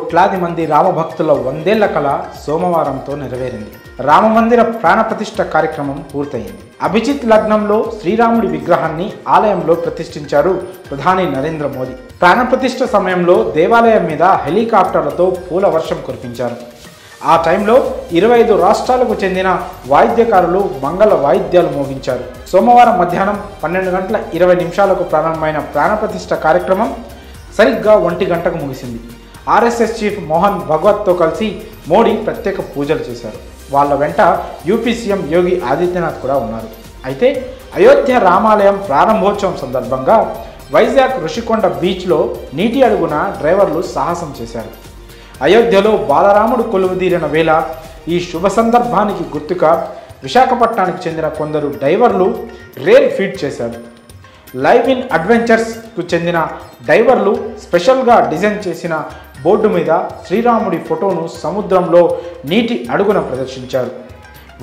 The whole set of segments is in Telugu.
కోట్లాది మంది రామభక్తుల వందేళ్ల కళ సోమవారంతో నెరవేరింది. రామమందిర ప్రాణప్రతిష్ఠ కార్యక్రమం పూర్తయింది. అభిజిత్ లగ్నంలో శ్రీరాముడి విగ్రహాన్ని ఆలయంలో ప్రతిష్ఠించారు ప్రధాని నరేంద్ర మోదీ. ప్రాణప్రతిష్ఠ సమయంలో దేవాలయం మీద హెలికాప్టర్లతో పూల వర్షం కురిపించారు. ఆ టైంలో 25 రాష్ట్రాలకు చెందిన వాయిద్యకారులు మంగళ వాయిద్యాలు మోగించారు. సోమవారం మధ్యాహ్నం 12:20 ప్రారంభమైన ప్రాణప్రతిష్ఠ కార్యక్రమం సరిగ్గా 1 గంటకు ముగిసింది. ఆర్ఎస్ఎస్ చీఫ్ మోహన్ భగవత్తో కలిసి మోడీ ప్రత్యేక పూజలు చేశారు. వాళ్ళ వెంట యూపీ సీఎం యోగి ఆదిత్యనాథ్ కూడా ఉన్నారు. అయితే అయోధ్య రామాలయం ప్రారంభోత్సవం సందర్భంగా వైజాగ్ ఋషికొండ బీచ్లో నీటి అడుగున డ్రైవర్లు సాహసం చేశారు. అయోధ్యలో బాలరాముడు కొలువుదీరిన వేళ ఈ శుభ సందర్భానికి గుర్తుగా విశాఖపట్నానికి చెందిన కొందరు డైవర్లు రేర్ ఫీట్ చేశారు. లైవ్ ఇన్ అడ్వెంచర్స్కు చెందిన డైవర్లు స్పెషల్గా డిజైన్ చేసిన బోర్డు మీద శ్రీరాముడి ఫోటోను సముద్రంలో నీటి అడుగున ప్రదర్శించారు.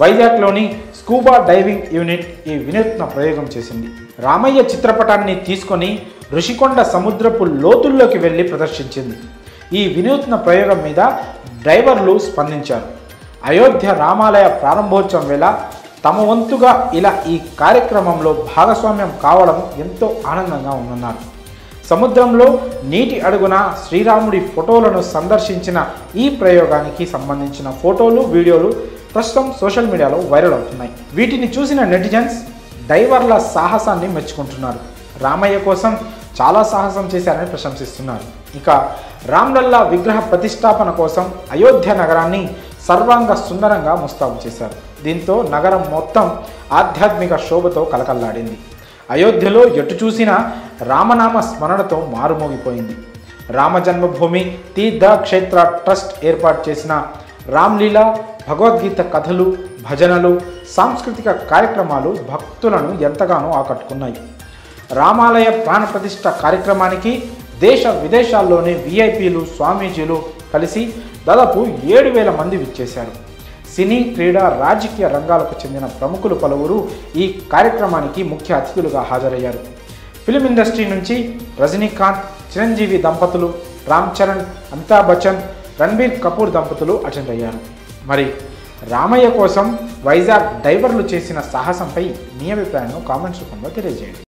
వైజాగ్లోని స్కూబా డైవింగ్ యూనిట్ ఈ వినూత్న ప్రయోగం చేసింది. రామయ్య చిత్రపటాన్ని తీసుకొని ఋషికొండ సముద్రపు లోతుల్లోకి వెళ్ళి ప్రదర్శించింది. ఈ వినూత్న ప్రయోగం మీద డ్రైవర్లు స్పందించారు. అయోధ్య రామాలయ ప్రారంభోత్సవం వేళ తమ వంతుగా ఇలా ఈ కార్యక్రమంలో భాగస్వామ్యం కావడం ఎంతో ఆనందంగా ఉందన్నారు. సముద్రంలో నీటి అడుగున శ్రీరాముడి ఫోటోలను సందర్శించిన ఈ ప్రయోగానికి సంబంధించిన ఫోటోలు, వీడియోలు ప్రస్తుతం సోషల్ మీడియాలో వైరల్ అవుతున్నాయి. వీటిని చూసిన నెటిజన్స్ డైవర్ల సాహసాన్ని మెచ్చుకుంటున్నారు. రామయ్య కోసం చాలా సాహసం చేశారని ప్రశంసిస్తున్నారు. ఇక రామ్లల్లా విగ్రహ ప్రతిష్టాపన కోసం అయోధ్య నగరాన్ని సర్వాంగ సుందరంగా ముస్తాబు చేశారు. దీంతో నగరం మొత్తం ఆధ్యాత్మిక శోభతో కలకల్లాడింది. అయోధ్యలో ఎటు చూసినా రామనామ స్మరణతో మారుమోగిపోయింది. రామ జన్మభూమి తీర్థ క్షేత్ర ట్రస్ట్ ఏర్పాటు చేసిన రామ్లీలా, భగవద్గీత కథలు, భజనలు, సాంస్కృతిక కార్యక్రమాలు భక్తులను ఎంతగానో ఆకట్టుకున్నాయి. రామాలయ ప్రాణప్రతిష్ఠ కార్యక్రమానికి దేశ విదేశాల్లోని విఐపీలు, స్వామీజీలు కలిసి దాదాపు 7,000 మంది విచ్చేశారు. సినీ, క్రీడా, రాజకీయ రంగాలకు చెందిన ప్రముఖులు పలువురు ఈ కార్యక్రమానికి ముఖ్య అతిథులుగా హాజరయ్యారు. ఫిల్మ్ ఇండస్ట్రీ నుంచి రజనీకాంత్, చిరంజీవి దంపతులు, రామ్ చరణ్, అమితాబ్ బచ్చన్, రణబీర్ కపూర్ దంపతులు అటెండ్ అయ్యారు. మరి రామయ్య కోసం వైజాగ్ డైవర్లు చేసిన సాహసంపై మీ అభిప్రాయాన్ని కామెంట్స్ రూపంలో తెలియజేయండి.